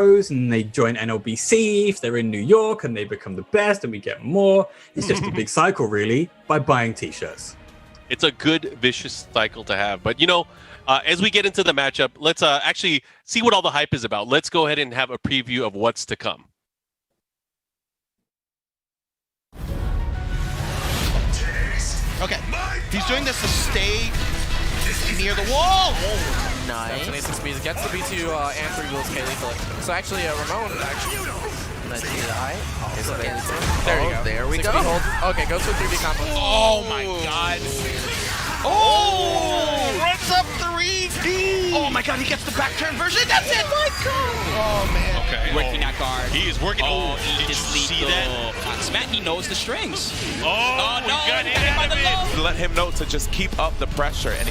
and they join NLBC if they're in New York, and they become the best, and we get more. It's just a big cycle, really, by buying t-shirts. It's a good, vicious cycle to have. But, as we get into the matchup, let's actually see what all the hype is about. Let's go ahead and have a preview of what's to come. Okay, he's doing this to stay near the wall. Oh, nice. That's an speed. Gets the B2 and 3 wheels K-Lethal. So actually, Ramon actually. Let's see the eye. Oh, there you go. There we go. Okay, go to a 3D combo. Oh my god. Oh! Runs up 3D! Oh my god, he gets the back turn version. That's it! My god! Oh man. Okay. Working that guard. He is working. Oh, did you see that? Matt, he knows the strings. Oh, no. Got him by the low. Let him know to just keep up the pressure. And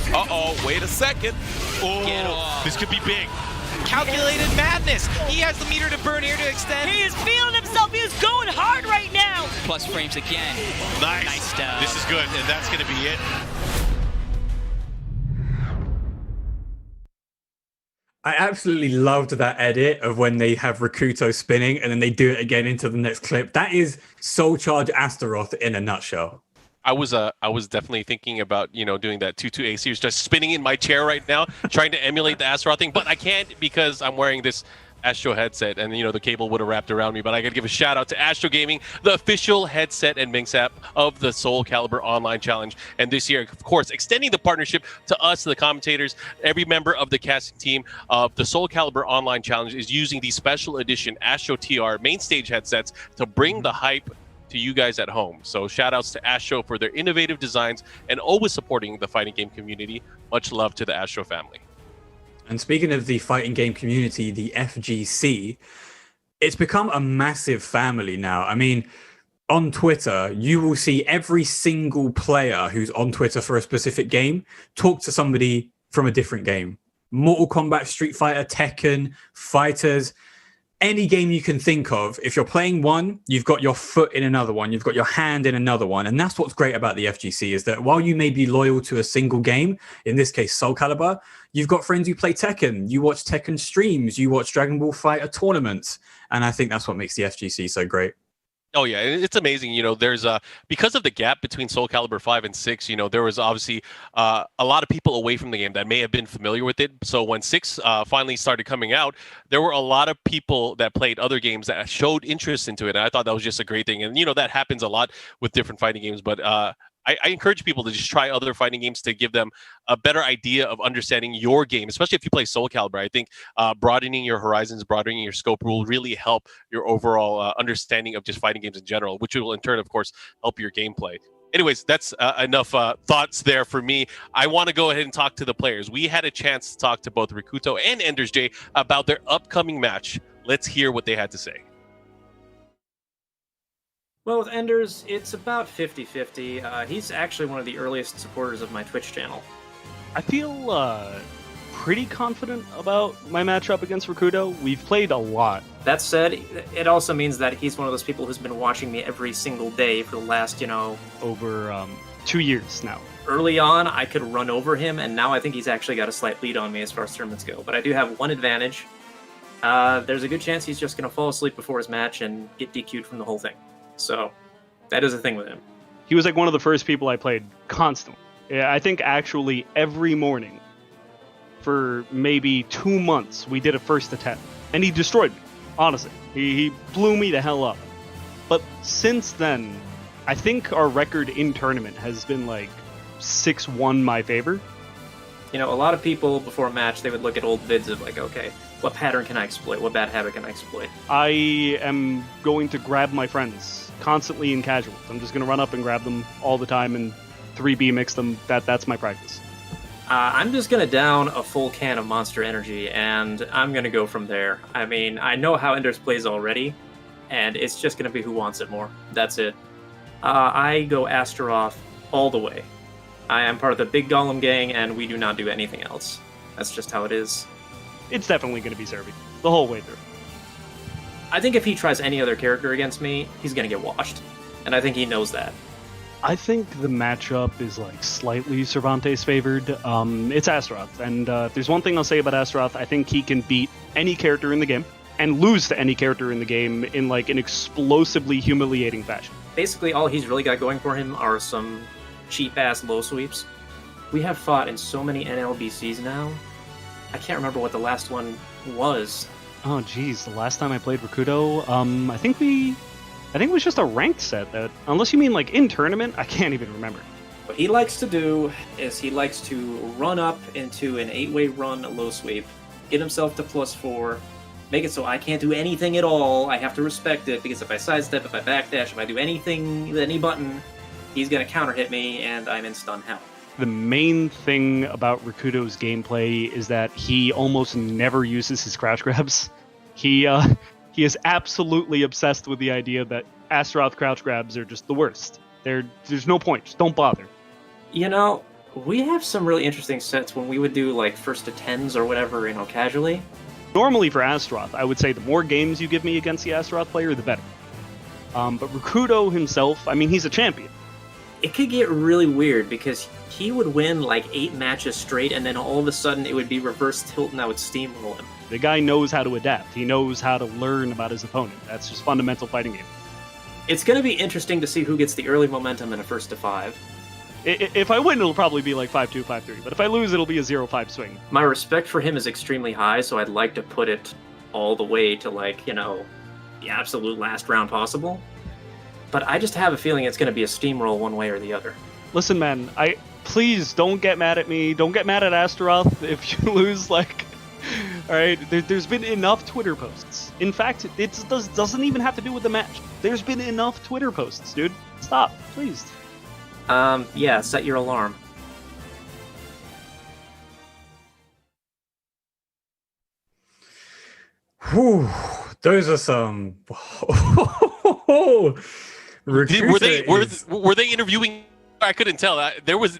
wait a second. Oh, this could be big. Calculated madness. He has the meter to burn here to extend. He is feeling himself. He is going hard right now. Plus frames again. Nice stuff. This is good, and that's going to be it. I absolutely loved that edit of when they have Rikuto spinning and then they do it again into the next clip. That is Soul Charge Astaroth in a nutshell. I was definitely thinking about, doing that 2-2 series, just spinning in my chair right now, trying to emulate the Astaroth thing, but I can't because I'm wearing this Astro headset, and the cable would have wrapped around me. But I gotta give a shout out to Astro Gaming, the official headset and Minx app of the Soul Calibur Online Challenge. And this year, of course, extending the partnership to us, the commentators, every member of the casting team of the Soul Calibur Online Challenge is using these special edition Astro TR main stage headsets to bring the hype to you guys at home. So shout outs to Astro for their innovative designs and always supporting the fighting game community. Much love to the Astro family. And speaking of the fighting game community, the FGC, it's become a massive family now. I mean, on Twitter, you will see every single player who's on Twitter for a specific game talk to somebody from a different game. Mortal Kombat, Street Fighter, Tekken, Fighters, any game you can think of. If you're playing one, you've got your foot in another one, you've got your hand in another one. And that's what's great about the FGC, is that while you may be loyal to a single game, in this case Soul Calibur, you've got friends who play Tekken, you watch Tekken streams, you watch Dragon Ball Fighter tournaments. And I think that's what makes the FGC so great. Oh yeah, it's amazing. There's because of the gap between Soul Calibur 5 and 6, there was obviously a lot of people away from the game that may have been familiar with it. So when 6 finally started coming out, there were a lot of people that played other games that showed interest into it, and I thought that was just a great thing. And that happens a lot with different fighting games, but I encourage people to just try other fighting games to give them a better idea of understanding your game, especially if you play Soul Calibur. I think broadening your horizons, broadening your scope will really help your overall understanding of just fighting games in general, which will in turn, of course, help your gameplay. Anyways, that's enough thoughts there for me. I want to go ahead and talk to the players. We had a chance to talk to both Rikuto and Enders J about their upcoming match. Let's hear what they had to say. Well, with Enders, it's about 50-50. He's actually one of the earliest supporters of my Twitch channel. I feel pretty confident about my matchup against Rikuto. We've played a lot. That said, it also means that he's one of those people who's been watching me every single day for the last, over 2 years now. Early on, I could run over him, and now I think he's actually got a slight lead on me as far as tournaments go. But I do have one advantage. There's a good chance he's just going to fall asleep before his match and get DQ'd from the whole thing. So, that is a thing with him. He was like one of the first people I played constantly. Yeah, I think actually every morning for maybe 2 months we did a first attempt. And he destroyed me, honestly. He blew me the hell up. But since then, I think our record in tournament has been like 6-1 my favor. A lot of people before a match, they would look at old vids of like, okay, what pattern can I exploit? What bad habit can I exploit? I am going to grab my friends constantly in casuals. I'm just going to run up and grab them all the time and 3B mix them. That's my practice. I'm just going to down a full can of Monster Energy, and I'm going to go from there. I mean, I know how Enders plays already, and it's just going to be who wants it more. That's it. I go Astaroth all the way. I am part of the Big Golem gang, and we do not do anything else. That's just how it is. It's definitely going to be Cervi the whole way through. I think if he tries any other character against me, he's going to get washed. And I think he knows that. I think the matchup is like slightly Cervantes favored. It's Astaroth. And there's one thing I'll say about Astaroth. I think he can beat any character in the game. and lose to any character in the game in like an explosively humiliating fashion. Basically, all he's really got going for him are some cheap-ass low sweeps. We have fought in so many NLBCs now. I can't remember what the last one was. Oh geez, the last time I played Rikuto, I think it was just a ranked set. That, unless you mean like in tournament, I can't even remember. What he likes to do is he likes to run up into an 8-way run low sweep, get himself to +4, make it so I can't do anything at all. I have to respect it, because if I sidestep, if I backdash, if I do anything, any button, he's going to counter hit me, and I'm in stun hell. The main thing about Rikuto's gameplay is that he almost never uses his crouch grabs. He is absolutely obsessed with the idea that Astaroth crouch grabs are just the worst. There's no point. Just don't bother. You know, we have some really interesting sets when we would do like first to 10s or whatever, you know, casually. Normally for Astaroth, I would say the more games you give me against the Astaroth player, the better. But Rikuto himself, I mean, he's a champion. It could get really weird because he would win like 8 matches straight, and then all of a sudden it would be reverse tilt and I would steamroll him. The guy knows how to adapt. He knows how to learn about his opponent. That's just fundamental fighting game. It's going to be interesting to see who gets the early momentum in a first to 5. If I win, it'll probably be like 5-2, 5-3. But if I lose, it'll be a 0-5 swing. My respect for him is extremely high, so I'd like to put it all the way to like, you know, the absolute last round possible. But I just have a feeling it's going to be a steamroll one way or the other. Listen, man, please don't get mad at me. Don't get mad at Astaroth if you lose, like... Alright, there's been enough Twitter posts. In fact, it doesn't even have to do with the match. There's been enough Twitter posts, dude. Stop, please. Yeah, set your alarm. Whew, those are some... Were they interviewing? I couldn't tell. There was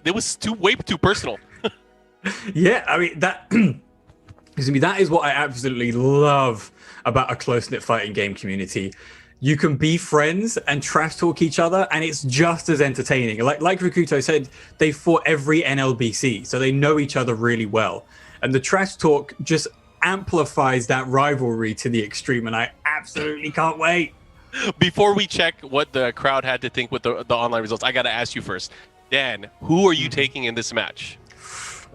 way too personal. Yeah, I mean that. That is what I absolutely love about a close-knit fighting game community. You can be friends and trash talk each other, and it's just as entertaining. Like Rikuto said, they fought every NLBC, so they know each other really well. And the trash talk just amplifies that rivalry to the extreme, and I absolutely can't wait. Before we check what the crowd had to think with the online results, I got to ask you first. Dan, who are you taking in this match?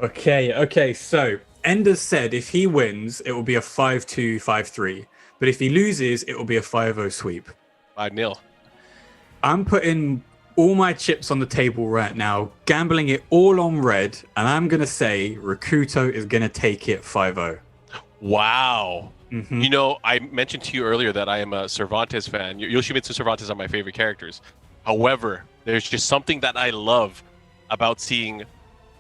Okay, so Enders said if he wins, it will be a 5-2, 5-3. But if he loses, it will be a 5-0 sweep. 5-0. I'm putting all my chips on the table right now, gambling it all on red, and I'm going to say Rikuto is going to take it 5-0. Wow. Mm-hmm. You know, I mentioned to you earlier that I am a Cervantes fan. Yoshimitsu Cervantes are my favorite characters. However, there's just something that I love about seeing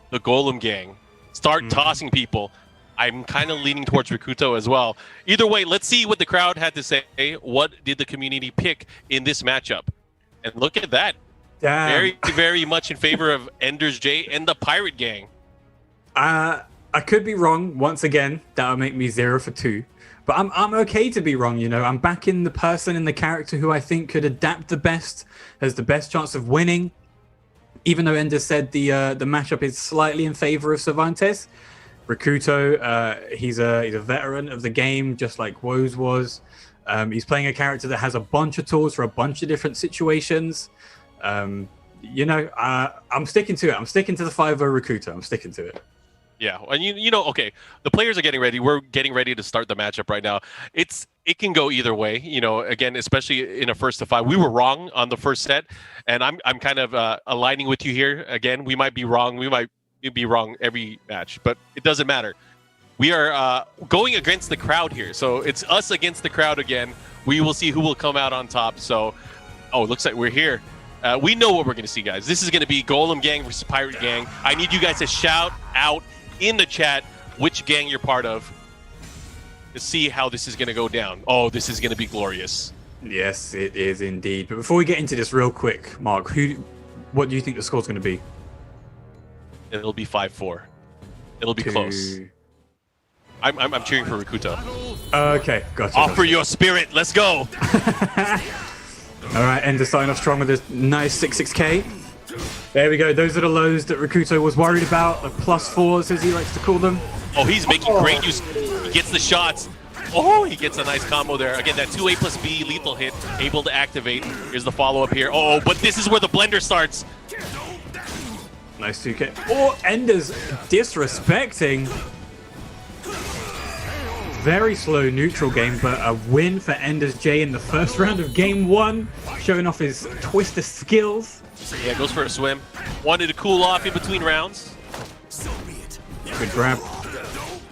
the Golem gang start tossing people. I'm kind of leaning towards Rikuto as well. Either way, let's see what the crowd had to say. What did the community pick in this matchup? And look at that. Damn. Very, very much in favor of Enders J and the Pirate Gang. I could be wrong once again. That would make me 0 for 2. But I'm okay to be wrong, you know. I'm backing the person and the character who I think could adapt the best, has the best chance of winning. Even though Ender said the matchup is slightly in favor of Cervantes, Rikuto, he's a veteran of the game, just like Woes was. He's playing a character that has a bunch of tools for a bunch of different situations. You know, I'm sticking to it. I'm sticking to the 5-0 Rikuto. I'm sticking to it. Yeah, and you know, okay, the players are getting ready. We're getting ready to start the matchup right now. It can go either way, you know. Again, especially in a 1-5, we were wrong on the first set, and I'm kind of aligning with you here. Again, we might be wrong. We might be wrong every match, but it doesn't matter. We are going against the crowd here, so it's us against the crowd again. We will see who will come out on top. So, it looks like we're here. We know what we're going to see, guys. This is going to be Golem Gang versus Pirate Gang. I need you guys to shout out in the chat which gang you're part of to see how this is going to go down. Oh, this is going to be glorious. Yes, it is indeed. But before we get into this real quick, Mark, what do you think the score's going to be? It'll be 5-4. It'll be close. I'm cheering for Rikuto. Okay, gotcha. Offer your spirit. Let's go. All right, Ender starting off strong with this nice 6-6K. There we go. Those are the lows that Rikuto was worried about, the +4s as he likes to call them. Oh, he's making great use. He gets the shots. Oh, he gets a nice combo there. Again, that 2A plus B lethal hit, able to activate. Here's the follow-up here. Oh, but this is where the blender starts. Nice 2K. Oh, Ender's disrespecting. Very slow neutral game, but a win for Ender's J in the first round of game 1, showing off his twister skills. Yeah, goes for a swim. Wanted to cool off in between rounds. Good grab.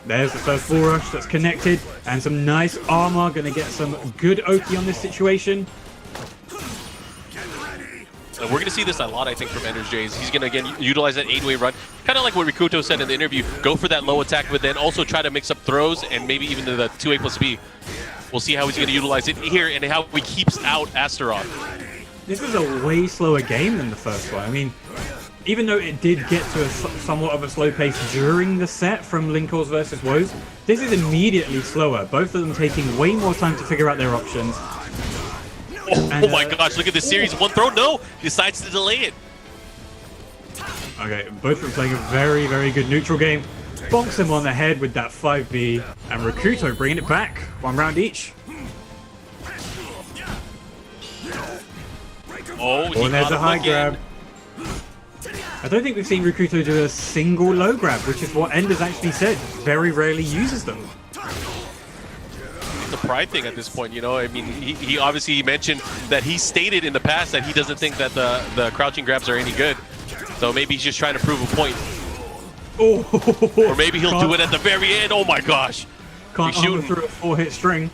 There's the first bull rush that's connected, and some nice armor. Gonna get some good Oki on this situation. We're going to see this a lot, I think, from Ender's Jays. He's going to, again, utilize that 8-way run. Kind of like what Rikuto said in the interview. Go for that low attack, but then also try to mix up throws and maybe even the 2A plus B. We'll see how he's going to utilize it here and how he keeps out Astaroth. This is a way slower game than the first one. I mean, even though it did get to a somewhat of a slow pace during the set from Linkors versus Woes, this is immediately slower. Both of them taking way more time to figure out their options. Oh my gosh, look at this series. One throw, no! Decides to delay it. Okay, both of them playing a very, very good neutral game. Bonks him on the head with that 5B, and Rikuto bringing it back. 1 round each. Oh, and there's a high grab. I don't think we've seen Rikuto do a single low grab, which is what Ender's actually said. Very rarely uses them. A pride thing at this point, you know. I mean, he obviously mentioned that he stated in the past that he doesn't think that the crouching grabs are any good. So maybe he's just trying to prove a point. Oh, or maybe he'll do it at the very end. Oh my gosh. Can't armor through a 4-hit string.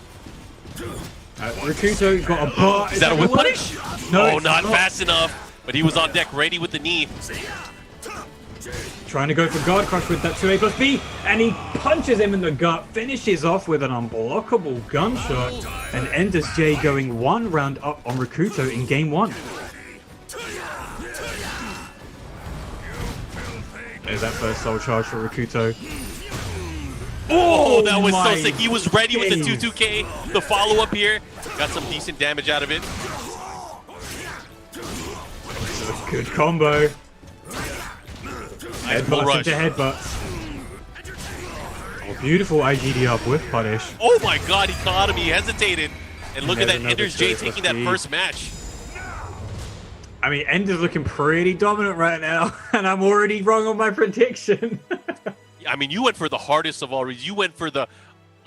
Rikuto got a bar. Is that a whip punish? No, oh, not fast enough. But he was on deck ready with the knee. Trying to go for guard crush with that 2A plus B, and he punches him in the gut, finishes off with an unblockable gunshot, and Ender's J going 1 round up on Rikuto in game 1. There's that first soul charge for Rikuto. Oh, that was so sick. He was ready with the 2-2K. The follow-up here. Got some decent damage out of it. This is a good combo. Headbutts into headbutts. Oh, beautiful IGDR whip punish. Oh my god, he caught him. He hesitated. And look at that, Ender's J taking that first match. I mean, Ender's looking pretty dominant right now, and I'm already wrong on my prediction. I mean, you went for the hardest of all reasons. You went for the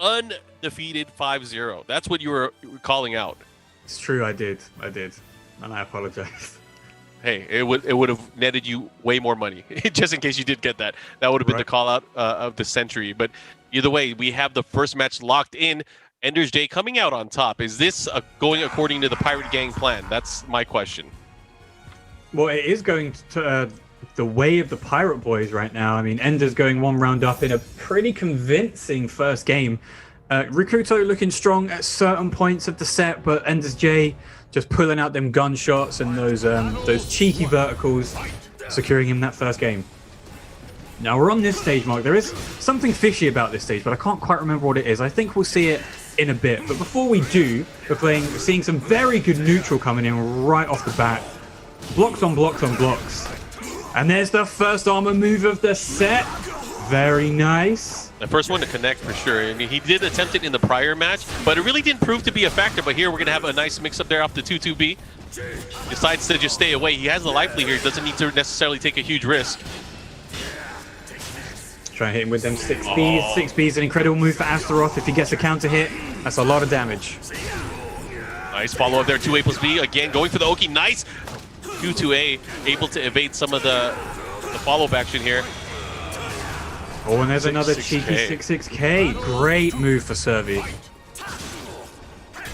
undefeated 5-0. That's what you were calling out. It's true, I did. And I apologize. Hey, it would have netted you way more money, just in case you did get that. That would have been the call out of the century. But either way, we have the first match locked in. Ender's J coming out on top. Is this going according to the Pirate Gang plan? That's my question. Well, it is going to the way of the Pirate Boys right now. I mean, Ender's going 1 round up in a pretty convincing first game. Rikuto looking strong at certain points of the set, but Ender's J just pulling out them gunshots and those cheeky verticals, securing him that first game. Now we're on this stage, Mark. There is something fishy about this stage, but I can't quite remember what it is. I think we'll see it in a bit. But before we do, we're seeing some very good neutral coming in right off the bat. Blocks on blocks on blocks. And there's the first armor move of the set. Very nice. The first one to connect for sure. I mean, he did attempt it in the prior match, but it really didn't prove to be a factor. But here we're going to have a nice mix-up there off the 2-2B. Decides to just stay away. He has the life lead here. He doesn't need to necessarily take a huge risk. Try and hit him with them 6Bs. 6Bs is an incredible move for Astaroth. If he gets a counter hit, that's a lot of damage. Nice follow-up there, 2A plus B. Again, going for the Oki. Nice 2-2A, able to evade some of the follow-up action here. Oh, and there's another cheeky 6-6K. Great move for Cervi.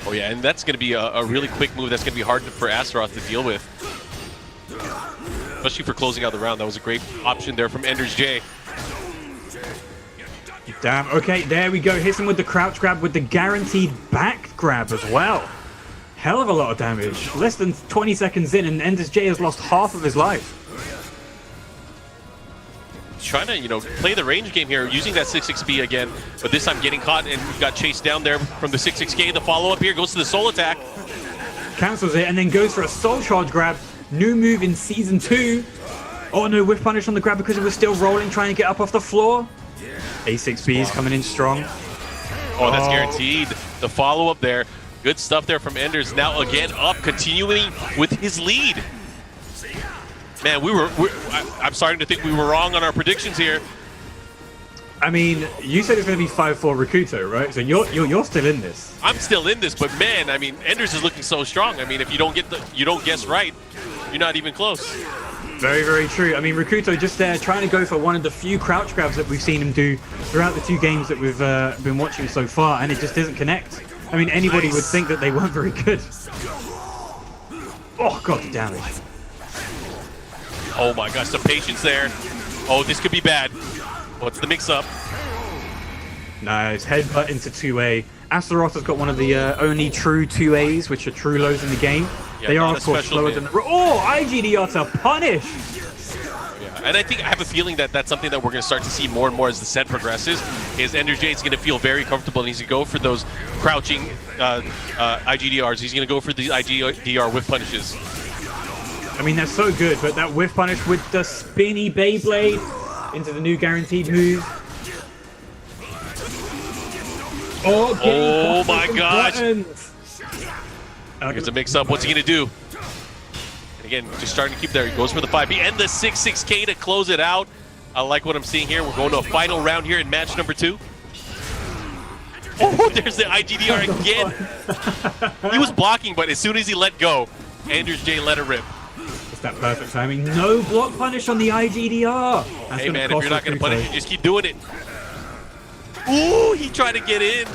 Oh yeah, and that's going to be a really quick move that's going to be hard for Astaroth to deal with. Especially for closing out the round. That was a great option there from Ender's J. Damn, okay, there we go. Hits him with the crouch grab with the guaranteed back grab as well. Hell of a lot of damage. Less than 20 seconds in, and Ender's J has lost half of his life. Trying to, play the range game here, using that 6-6B again, but this time getting caught and got chased down there from the 6-6K. The follow-up here goes to the soul attack. Cancels it and then goes for a soul charge grab. New move in Season 2. Oh no, whiff punish on the grab because it was still rolling, trying to get up off the floor. A6B is coming in strong. Oh, that's guaranteed. The follow-up there. Good stuff there from Enders. Now again up, continuing with his lead. Man, I'm starting to think we were wrong on our predictions here. I mean, you said it's going to be 5-4 Rikuto, right? So you're still in this. I'm still in this, but man, I mean, Enders is looking so strong. I mean, if you don't guess right, you're not even close. Very, very true. I mean, Rikuto just there trying to go for one of the few crouch grabs that we've seen him do throughout the 2 games that we've been watching so far, and it just doesn't connect. I mean, anybody would think that they weren't very good. Oh, God, the damage. Oh my gosh, the patience there. Oh, this could be bad. What's the mix-up? Nice, headbutt into 2A. Astaroth has got one of the only true 2As, which are true lows in the game. Yeah, they are, of course, slower than the... Oh, IGDR to punish! Yeah, and I have a feeling that that's something that we're going to start to see more and more as the set progresses, is Ender J is going to feel very comfortable, and he's going to go for those crouching IGDRs. He's going to go for the IGDR whiff punishes. I mean, that's so good, but that whiff punish with the spinny Beyblade into the new guaranteed move. Oh my gosh! Here's a mix-up. What's he going to do? And again, just starting to keep there. He goes for the 5B and the 6-6K to close it out. I like what I'm seeing here. We're going to a final round here in match number 2. Oh, there's the IGDR again. He was blocking, but as soon as he let go, Anders J let it rip. It's that perfect timing. No block punish on the IGDR. That's hey man, if you're not going to punish, you just keep doing it. Ooh, he tried to get in.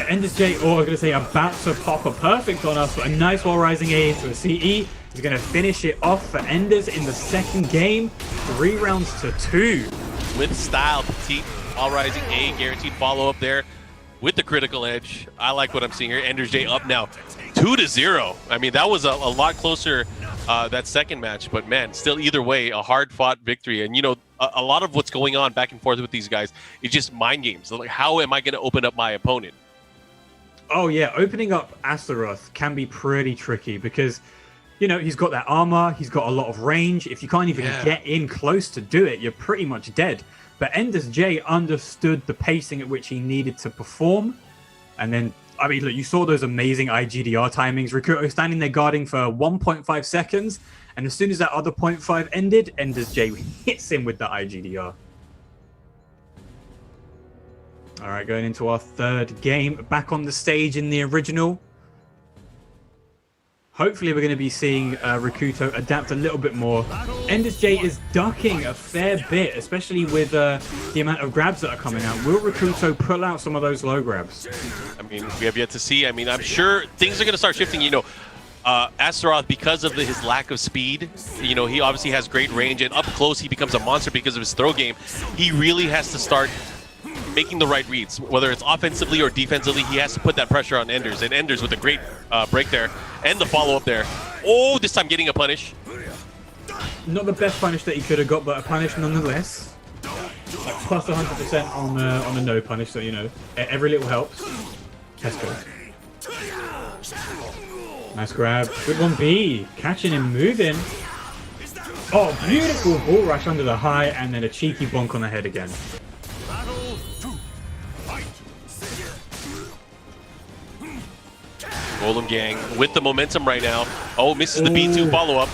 Enders J, I'm going to say, about to pop a perfect on us, but a nice wall rising A into a CE. He's going to finish it off for Enders in the second game. 3 rounds to 2. With style, Petite, wall rising A, guaranteed follow-up there with the critical edge. I like what I'm seeing here. Enders J up now 2-0. I mean, that was a lot closer that second match, but man, still either way, a hard-fought victory. And you know, a lot of what's going on back and forth with these guys is just mind games. Like, how am I going to open up my opponent? Oh yeah, opening up Astaroth can be pretty tricky because, you know, he's got that armor, he's got a lot of range. If you can't even get in close to do it, you're pretty much dead. But Enders J understood the pacing at which he needed to perform. And then, I mean, look, you saw those amazing IGDR timings. Rikuto standing there guarding for 1.5 seconds. And as soon as that other 0.5 ended, Enders J hits him with the IGDR. All right, going into our third game. Back on the stage in the original. Hopefully we're going to be seeing Rikuto adapt a little bit more. Enders J is ducking a fair bit, especially with the amount of grabs that are coming out. Will Rikuto pull out some of those low grabs? I mean, we have yet to see. I mean, I'm sure things are going to start shifting. You know, Astaroth, because of his lack of speed, you know, he obviously has great range, and up close he becomes a monster because of his throw game. He really has to start making the right reads, whether it's offensively or defensively. He has to put that pressure on Enders, and Enders with a great break there and the follow-up there. Oh, this time getting a punish. Not the best punish that he could have got, but a punish nonetheless. Like plus 100% on the no punish, so you know, every little helps. Let's go. Nice grab. Good 1B. Catching him moving. Oh, beautiful ball rush under the high, and then a cheeky bonk on the head again. Golem Gang with the momentum right now. Oh, misses the B2 follow-up.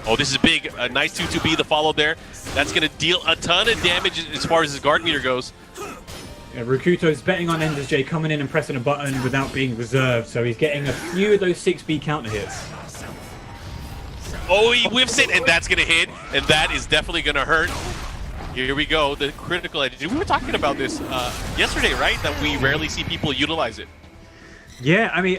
Oh, this is big. A nice 2-2B, the follow there. That's going to deal a ton of damage as far as his guard meter goes. Yeah, Rikuto's betting on Enders J coming in and pressing a button without being reserved, so he's getting a few of those 6B counter hits. Oh, he whiffs it, and that's going to hit, and that is definitely going to hurt. Here we go, the critical edge. We were talking about this yesterday, right? That we rarely see people utilize it. Yeah, I mean,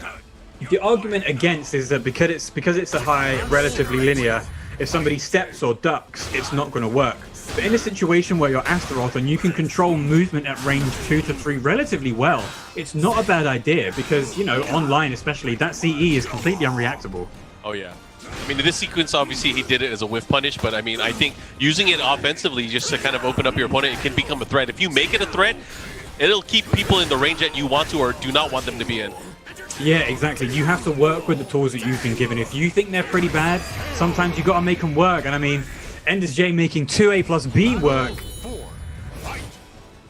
the argument against is that because it's a high, relatively linear, if somebody steps or ducks, it's not going to work. But in a situation where you're Astaroth and you can control movement at range 2 to 3 relatively well, it's not a bad idea because, you know, online especially, that CE is completely unreactable. Oh, yeah. I mean, in this sequence, obviously, he did it as a whiff punish, but I mean, I think using it offensively just to kind of open up your opponent, it can become a threat. If you make it a threat, it'll keep people in the range that you want to or do not want them to be in. Yeah, exactly. You have to work with the tools that you've been given. If you think they're pretty bad, sometimes you got to make them work. And I mean, Enders J making 2A plus B work.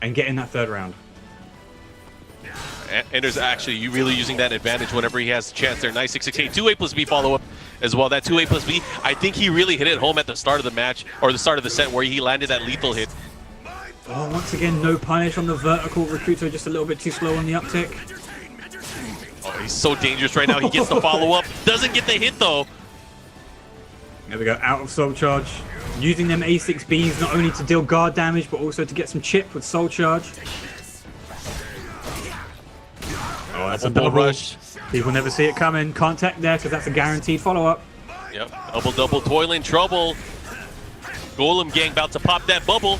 and get in that third round. Ender's actually really using that advantage whenever he has the chance there. Nice 668, 2A plus B follow-up as well. That 2A plus B, I think he really hit it home at the start of the match, or the start of the set, where he landed that lethal hit. Oh, once again, no punish on the vertical. Rikuto just a little bit too slow on the uptick. Oh, he's so dangerous right now. He gets the follow-up. Doesn't get the hit, though. There we go, out of Soul Charge. Using them A6Bs not only to deal guard damage, but also to get some chip with Soul Charge. Oh, that's a double double rush. People never see it coming. Can't tech there because that's a guaranteed follow-up. Yep, double, toil in trouble. Golem gang about to pop that bubble.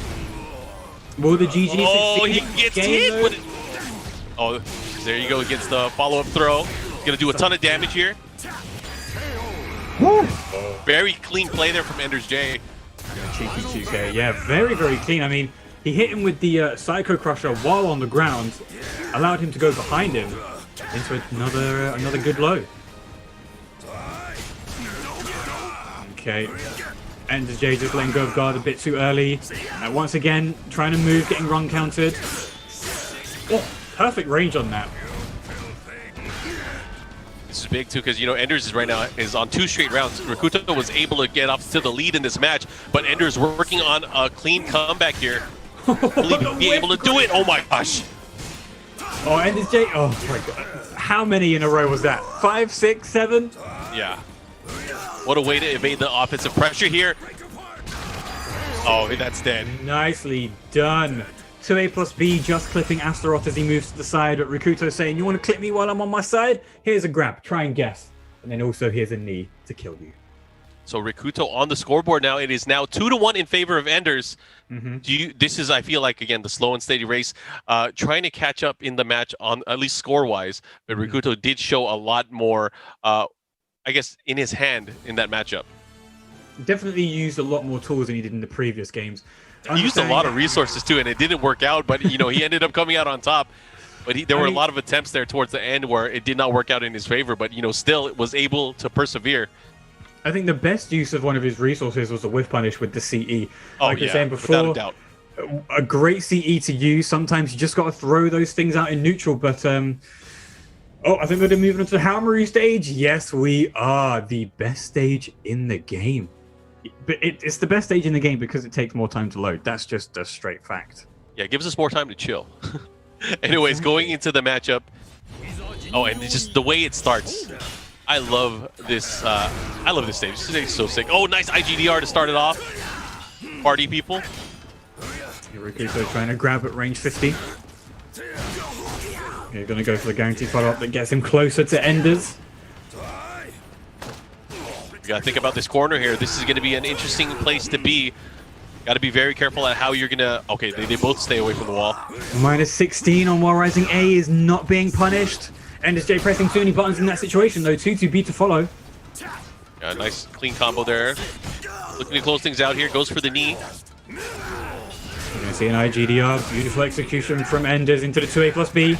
Will the GG Oh, succeed? he gets hit with it. Oh, there you go, gets the follow-up throw. Gonna do a ton of damage here. Woo. Very clean play there from Ender's J. Cheeky 2K, yeah, very, very clean. I mean, he hit him with the Psycho Crusher while on the ground, allowed him to go behind him into another good low. Okay, Ender's J just letting go of guard a bit too early. Once again, trying to move, getting run countered. Oh, perfect range on that. This is big too, because Enders is right now is on 2 straight rounds. Rikuto was able to get off to the lead in this match, but Enders working on a clean comeback here. Will he be able to do it? Oh my gosh! Oh, Ender's J. Oh my god! How many in a row was that? 5, 6, 7? Yeah. What a way to evade the offensive pressure here. Oh, that's dead. Nicely done. 2A plus B just clipping Astaroth as he moves to the side, but Rikuto saying, you want to clip me while I'm on my side? Here's a grab, try and guess. And then also here's a knee to kill you. So Rikuto on the scoreboard now. It is now 2-1 in favor of Enders. This is, I feel like, again, the slow and steady race, trying to catch up in the match on at least score-wise. But Rikuto did show a lot more, I guess, in his hand in that matchup. Definitely used a lot more tools than he did in the previous games. He used a lot of resources too, and it didn't work out. But he ended up coming out on top. But there were a lot of attempts there towards the end where it did not work out in his favor. But still was able to persevere. I think the best use of one of his resources was the whiff punish with the CE. Oh, like yeah, I was saying before, without a doubt. A great CE to use. Sometimes you just got to throw those things out in neutral. But oh, I think we're moving on to the Haomaru stage. Yes, we are the best stage in the game. But it's the best stage in the game because it takes more time to load. That's just a straight fact. Yeah, it gives us more time to chill. Anyways, going into the matchup. Oh, and it's just the way it starts. I love this. I love this stage. This stage is so sick. Oh, nice IGDR to start it off. Party people. Rikuto trying to grab at range 50. You're going to go for the guaranteed follow-up that gets him closer to Enders. You got to think about this corner here. This is going to be an interesting place to be. Got to be very careful at how you're going to... Okay, they both stay away from the wall. Minus 16 on While Rising A is not being punished. Enders J pressing too many buttons in that situation, though. 2-2-B to follow. Yeah, nice clean combo there. Looking to close things out here. Goes for the knee. You're going to see an IGDR. Beautiful execution from Enders into the 2A plus B.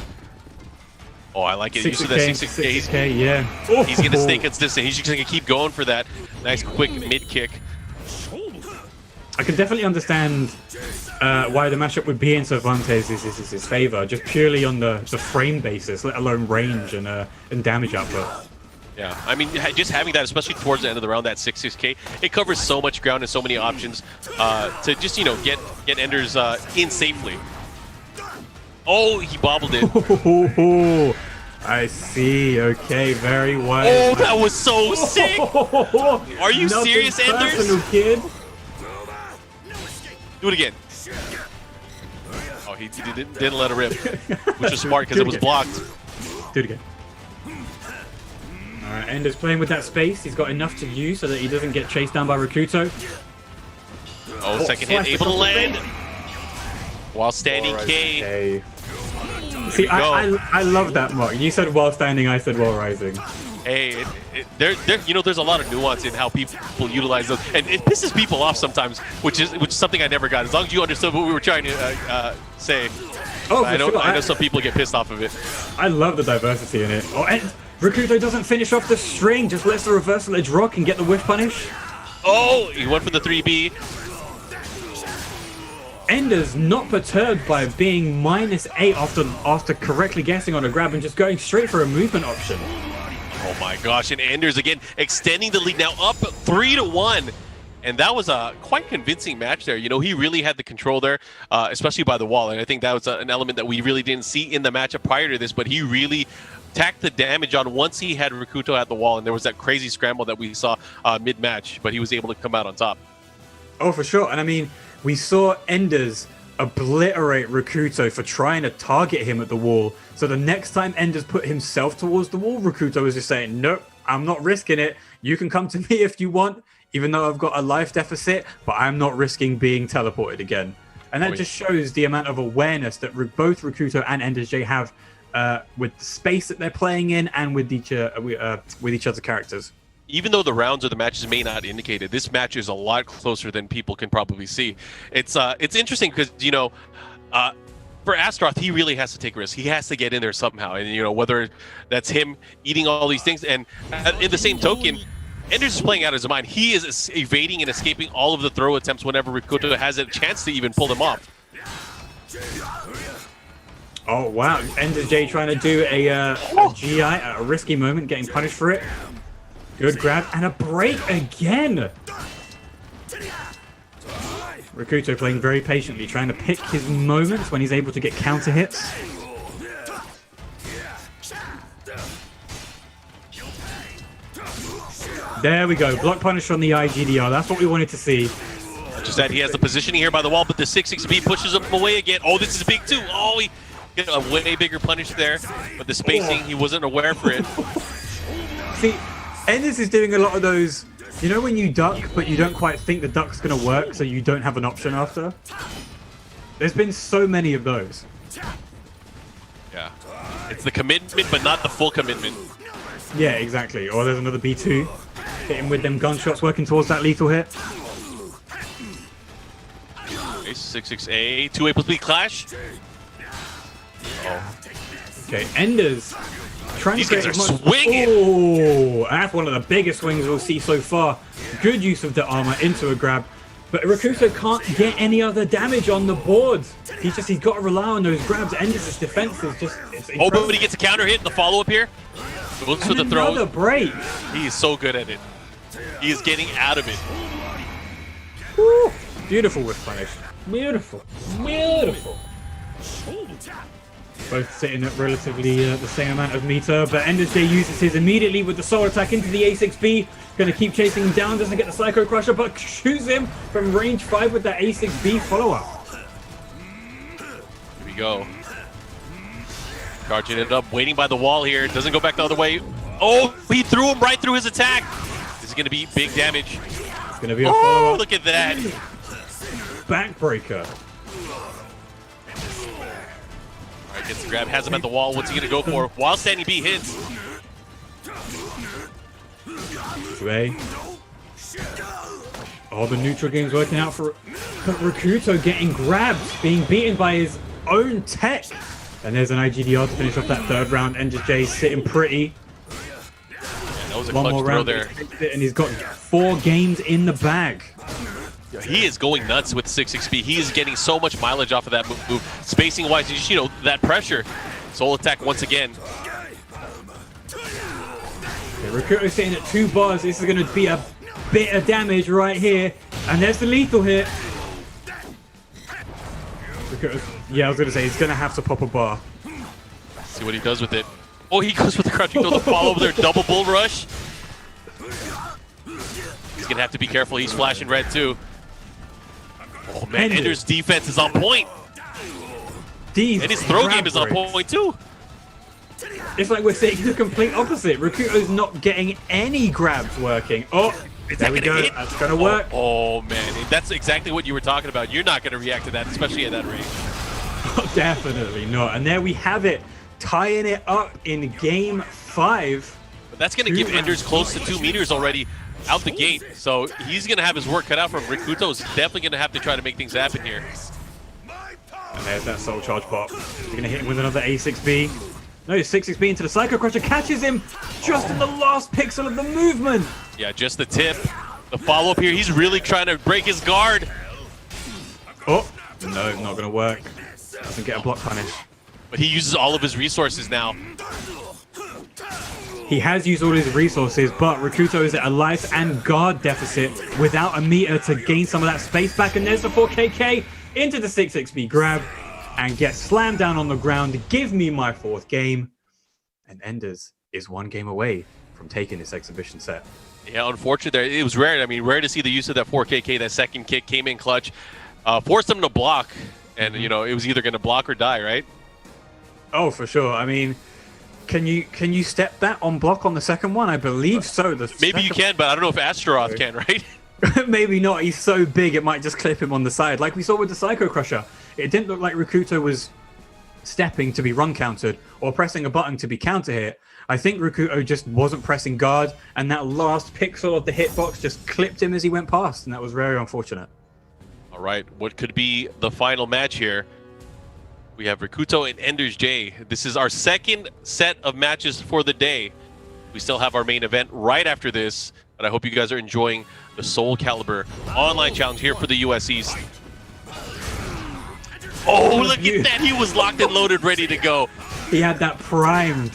Oh, I like it. Used to that 6K. Yeah. He's going to stay consistent. He's just going to keep going for that nice, quick mid kick. I can definitely understand why the matchup would be in Cervantes is his favor, just purely on the frame basis, let alone range and damage output. Yeah, I mean, just having that, especially towards the end of the round, that 6K, it covers so much ground and so many options to just, get Enders in safely. Oh, he bobbled it. I see. Okay, very well. Oh, that was so sick. Are you serious, Enders? Kid. Do it again. Oh, he didn't let it rip, which was smart because it was blocked. Do it again. All right, Enders playing with that space. He's got enough to use so that he doesn't get chased down by Rikuto. Oh, second hit, able to land. While standing K. See, I love that, Mark. You said while standing, I said while rising. Hey, there's a lot of nuance in how people utilize those, and it pisses people off sometimes, which is something I never got. As long as you understood what we were trying to say. Oh, I know some people get pissed off of it. I love the diversity in it. Oh, and Rikuto doesn't finish off the string, just lets the reversal edge rock and get the whiff punish. Oh, he went for the 3B. Ender's not perturbed by being -8 after correctly guessing on a grab and just going straight for a movement option. Oh my gosh, and Anders again extending the lead now up 3-1. And that was a quite convincing match there. You know, he really had the control there, especially by the wall. And I think that was an element that we really didn't see in the matchup prior to this, but he really tacked the damage on once he had Rikuto at the wall. And there was that crazy scramble that we saw mid-match, but he was able to come out on top. Oh, for sure. And I mean, we saw Enders obliterate Rikuto for trying to target him at the wall. So the next time Enders put himself towards the wall, Rikuto was just saying, nope, I'm not risking it. You can come to me if you want, even though I've got a life deficit, but I'm not risking being teleported again. And that just shows the amount of awareness that both Rikuto and Enders J have with the space that they're playing in and with each other's characters. Even though the rounds or the matches may not indicate it, this match is a lot closer than people can probably see. It's interesting because, you know, for Astaroth, he really has to take risks. He has to get in there somehow. And, you know, whether that's him eating all these things. And in the same token, Enders is playing out his mind. He is evading and escaping all of the throw attempts whenever Rikuto has a chance to even pull them off. Oh, wow. Enders J trying to do a GI at a risky moment, getting punished for it. Good grab and a break again. Rikuto playing very patiently, trying to pick his moments when he's able to get counter hits. There we go, block punish on the IGDR. That's what we wanted to see. Just that he has the positioning here by the wall, but the 6-6B pushes him away again. Oh, this is big too. Oh, he get a way bigger punish there, but the spacing, he wasn't aware for it. See, Enders is doing a lot of those, you know when you duck, but you don't quite think the duck's going to work, so you don't have an option after? There's been so many of those. Yeah. It's the commitment, but not the full commitment. Yeah, exactly. Or there's another B2. Hitting with them gunshots, working towards that lethal hit. 6-6A, 2A plus B clash. Oh. Okay, Enders. These guys are swinging! Oh, that's one of the biggest swings we'll see so far. Good use of the armor into a grab. But Rikuto can't get any other damage on the board. He's got to rely on those grabs. Enders' defense is just... Oh, but he gets a counter hit in the follow-up here. He looks for the throw. Another break. He is so good at it. He is getting out of it. Woo. Beautiful whiff punish. Beautiful. Beautiful. Both sitting at relatively the same amount of meter, but Enders J uses his immediately with the soul attack into the A6B. Going to keep chasing him down, doesn't get the Psycho Crusher, but shoots him from range 5 with that A6B follow-up. Here we go. Charging it up, waiting by the wall here. Doesn't go back the other way. Oh, he threw him right through his attack. This is going to be big damage. It's going to be a follow-up. Oh, look at that. Backbreaker. Alright, gets the grab, has him at the wall. What's he going to go for? While standing B hits. 2A. Oh, the neutral game's working out for Rikuto, getting grabbed, being beaten by his own tech. And there's an IGDR to finish off that third round. Enders J sitting pretty. Yeah, that was a One clutch more throw round there. And he's got 4 games in the bag. He is going nuts with 6-6B. He is getting so much mileage off of that move. Spacing wise, just, you know, that pressure. Soul attack once again. Rikuto sitting at 2 bars. This is going to be a bit of damage right here. And there's the lethal hit. Yeah, I was going to say, he's going to have to pop a bar. See what he does with it. Oh, he goes with the crouching throw, the follow there, double bull rush. He's going to have to be careful. He's flashing red too. Oh man, Enders' defense is on point. And his throw game is on point too. It's like we're seeing the complete opposite. Rikuto's not getting any grabs working. Oh, there we go. That's going to work. Oh man, that's exactly what you were talking about. You're not going to react to that, especially at that range. Oh, definitely not. And there we have it, tying it up in game 5. But that's going to give Enders close to 2 meters already out the gate. So he's going to have his work cut out from Rikuto. Is definitely going to have to try to make things happen here. And there's that soul charge pop. You're going to hit him with another A6B. No, 6-6B into the Psycho Crusher, catches him just in the last pixel of the movement. Yeah, just the tip. The follow-up here, he's really trying to break his guard. Oh, No, not gonna work. Doesn't get a block punish. But he uses all of his resources now. He has used all his resources, but Rikuto is at a life and guard deficit without a meter to gain some of that space back. And there's the 4KK into the 6XP grab and gets slammed down on the ground. Give me my 4th game. And Enders is 1 game away from taking this exhibition set. Yeah, unfortunately, it was rare. I mean, rare to see the use of that 4KK. That second kick came in clutch, forced him to block, and you know it was either going to block or die, right? Oh, for sure. I mean, can you step that on block on the second one? I believe so. Maybe you can, but I don't know if Astaroth can, right? Maybe not. He's so big, it might just clip him on the side, like we saw with the Psycho Crusher. It didn't look like Rikuto was stepping to be run countered or pressing a button to be counter hit. I think Rikuto just wasn't pressing guard, and that last pixel of the hitbox just clipped him as he went past, and that was very unfortunate. All right, what could be the final match here? We have Rikuto and Enders J. This is our second set of matches for the day. We still have our main event right after this, but I hope you guys are enjoying the Soul Calibur online challenge here for the US East. Oh, look at that. He was locked and loaded, ready to go. He had that primed.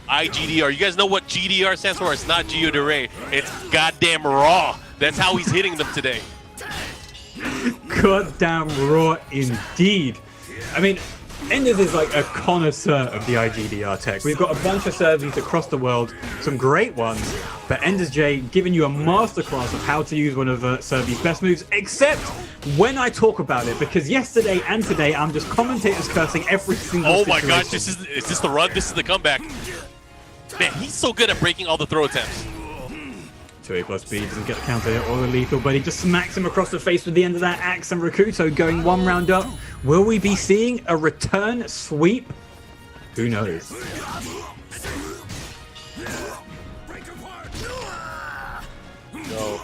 IGDR. You guys know what GDR stands for? It's not Gio de Rey. It's goddamn raw. That's how he's hitting them today. Goddamn raw indeed. I mean, Enders is like a connoisseur of the IGDR tech. We've got a bunch of servers across the world, some great ones, but Enders J giving you a masterclass of how to use one of Servy's best moves, except when I talk about it, because yesterday and today I'm just commentators cursing every single situation. My gosh, is this the run? This is the comeback. Man, he's so good at breaking all the throw attempts. 2A+ B doesn't get the counter hit or the lethal, but he just smacks him across the face with the end of that axe, and Rikuto going 1 round up. Will we be seeing a return sweep? Who knows? No.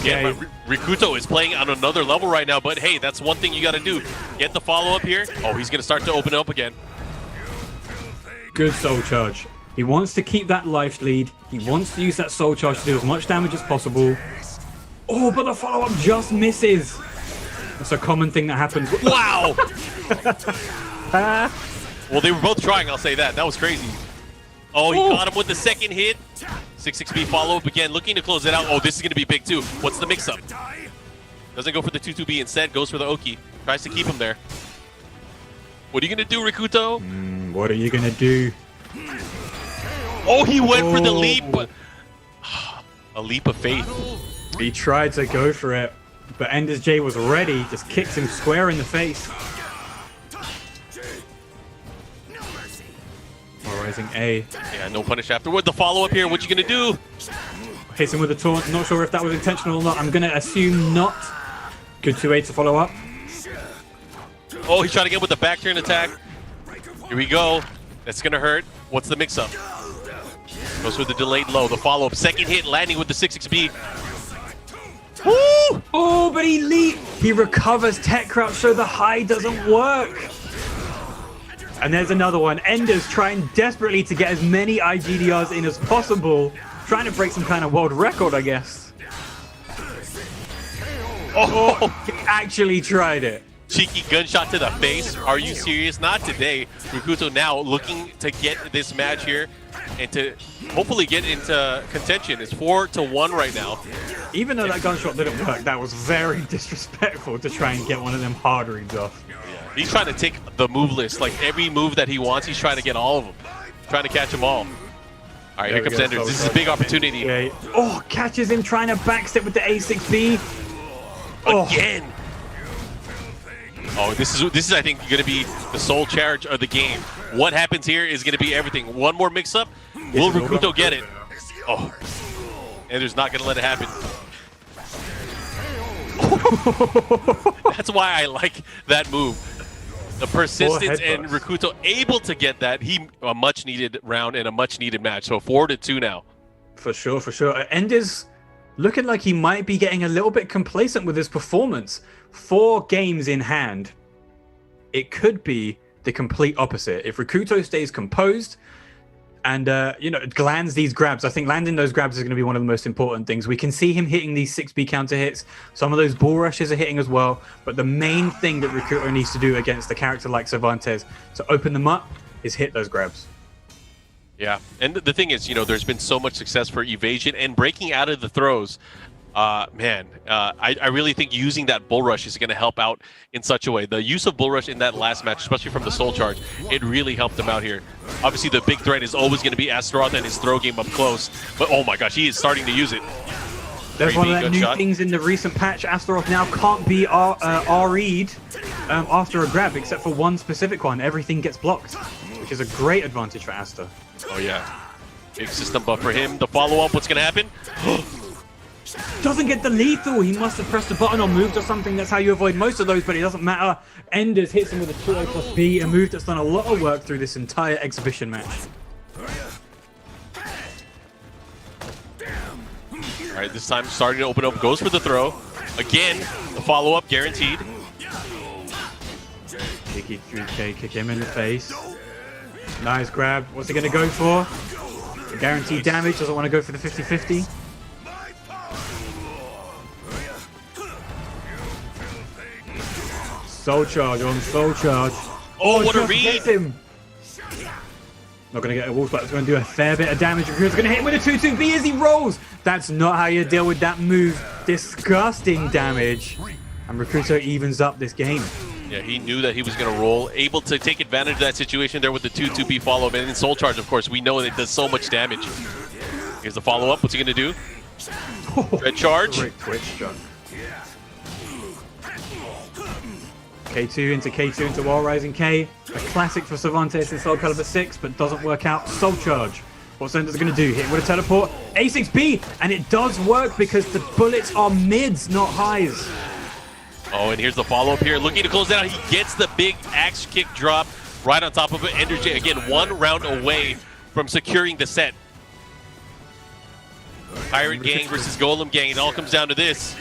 Yeah, Rikuto is playing on another level right now, but hey, that's one thing you got to do. Get the follow-up here. Oh, he's going to start to open up again. Good soul charge. He wants to keep that life lead. He wants to use that soul charge to do as much damage as possible. Oh, but the follow-up just misses. That's a common thing that happens. Wow! Well, they were both trying, I'll say that. That was crazy. Oh, he caught him with the second hit. 6XP follow-up again, looking to close it out. Oh, this is going to be big too. What's the mix-up? Doesn't go for the 2-2B, instead goes for the Oki. Tries to keep him there. What are you going to do, Rikuto? What are you going to do? Oh, he went for the leap. A leap of faith. He tried to go for it, but Enders J was ready. Just kicked him square in the face. Rising A. Yeah, no punish afterward. The follow-up here. What you going to do? Hits him with a taunt. Not sure if that was intentional or not. I'm going to assume not. Good 2A to follow up. Oh, he's trying to get with the back turn attack. Here we go. That's going to hurt. What's the mix-up? Goes with the delayed low. The follow-up. Second hit landing with the 6XP. Woo! Oh, but he leaped. He recovers tech crouch so the high doesn't work. And there's another one. Enders trying desperately to get as many IGDRs in as possible. Trying to break some kind of world record, I guess. Oh, he actually tried it. Cheeky gunshot to the face. Are you serious? Not today. Rikuto now looking to get this match here and to hopefully get into contention. It's 4-1 right now. Even though that gunshot didn't work, that was very disrespectful to try and get one of them hard reads off. He's trying to take the move list. Like every move that he wants, he's trying to get all of them. Trying to catch them all. All right, here comes Enders. This is a big opportunity. Yeah. Oh, catches him trying to backstep with the A6B. Again. Oh, this is I think going to be the sole charge of the game. What happens here is going to be everything. One more mix-up. Will Rikuto get it? Oh, Enders not going to let it happen. That's why I like that move. The persistence and Rikuto able to get that. A much needed round and a much needed match. So 4-2 now. For sure, for sure. Enders looking like he might be getting a little bit complacent with his performance. 4 games in hand. It could be the complete opposite. If Rikuto stays composed, and you know, lands these grabs. I think landing those grabs is going to be one of the most important things. We can see him hitting these 6B counter hits. Some of those ball rushes are hitting as well. But the main thing that Rikuto needs to do against a character like Cervantes to open them up is hit those grabs. Yeah, and the thing is, you know, there's been so much success for evasion and breaking out of the throws. I really think using that bull rush is going to help out in such a way. The use of bull rush in that last match, especially from the soul charge, it really helped him out here. Obviously, the big threat is always going to be Astaroth and his throw game up close. But oh my gosh, he is starting to use it. There's one of the new things in the recent patch. Astaroth now can't be RE'd after a grab, except for one specific one. Everything gets blocked, which is a great advantage for Asta. Oh yeah, big system buff for him. The follow-up, what's going to happen? Doesn't get the lethal. He must have pressed a button or moved or something. That's how you avoid most of those, but it doesn't matter. Enders hits him with a 2A plus B, a move that's done a lot of work through this entire exhibition match. All right, this time starting to open up. Goes for the throw. Again, the follow-up guaranteed. Kicky 3K, kick him in the face. Nice grab. What's he going to go for? Guaranteed damage. Doesn't want to go for the 50-50. Soul charge on soul charge. Oh, what a read! Him. Not going to get a wolf, but it's going to do a fair bit of damage. Rikuto's going to hit him with a 2-2-B as he rolls. That's not how you deal with that move. Disgusting damage. And Rikuto evens up this game. Yeah, he knew that he was going to roll. Able to take advantage of that situation there with the 2-2-B follow-up. And in soul charge, of course, we know that it does so much damage. Here's the follow-up. What's he going to do? Red charge. Great twitch jump. K2 into Wall Rising K. A classic for Cervantes in Soul Calibur 6, but doesn't work out. Soul Charge. What's Ender's going to do? Hit with a teleport. A6B! And it does work because the bullets are mids, not highs. Oh, and here's the follow-up here. Looking to close down. He gets the big axe kick drop right on top of it. Ender J, again, one round away from securing the set. Pirate Gang versus Golem Gang. It all comes down to this.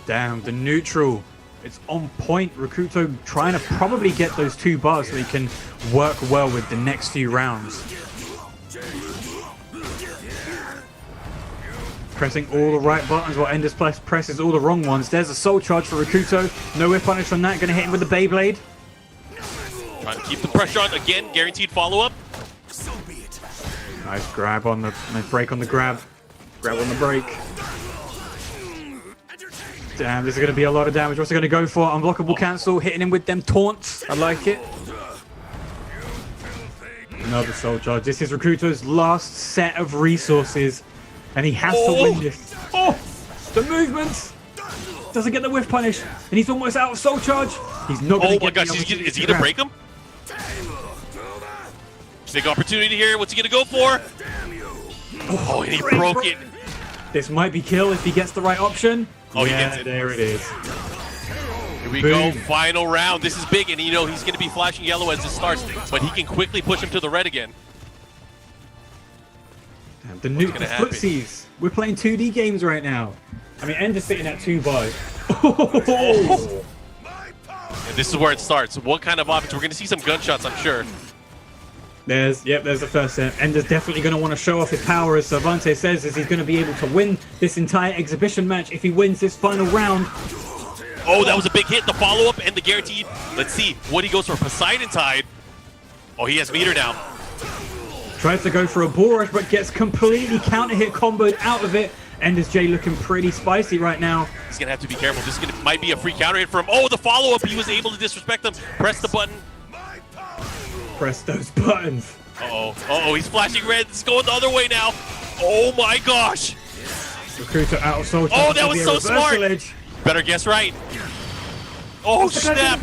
Damn, the neutral. It's on point. Rikuto trying to probably get those 2 bars so he can work well with the next few rounds. Pressing all the right buttons while Enders Plus presses all the wrong ones. There's a soul charge for Rikuto. No whip punish on that. Going to hit him with the Beyblade. Trying to keep the pressure on. Again, guaranteed follow-up. Nice grab on the break on the grab. Grab on the break. Damn, this is going to be a lot of damage. What's he going to go for? Unblockable cancel, hitting him with them taunts. I like it. Another soul charge. This is Rikuto's last set of resources, and he has to win this. Oh, the movement. Doesn't get the whiff punish, and he's almost out of soul charge. He's not going to get. Oh my gosh, is he going to break him? Big opportunity here. What's he going to go for? Oh, and he broke it. This might be kill if he gets the right option. Oh, yeah, he gets it. There it is. Here we go, final round. This is big, and you know he's going to be flashing yellow as this starts, but he can quickly push him to the red again. Damn, the footsies. We're playing 2D games right now. I me's sitting at 2 bars. Oh. And this is where it starts. What kind of offense? We're going to see some gunshots, I'm sure. There's the first set. Ender's definitely going to want to show off his power, as Cervantes says, as he's going to be able to win this entire exhibition match if he wins this final round. Oh, that was a big hit. The follow-up and the guaranteed. Let's see what he goes for. Poseidon Tide. Oh, he has meter now. Tries to go for a bull rush, but gets completely counter-hit comboed out of it. Enders J looking pretty spicy right now. He's going to have to be careful. This might be a free counter hit for him. Oh, the follow-up. He was able to disrespect them. Press the button. Press those buttons. Uh-oh, he's flashing red. It's going the other way now. Oh my gosh. Rikuto out of soul. Oh, that was so smart. Edge. Better guess right. Oh, snap.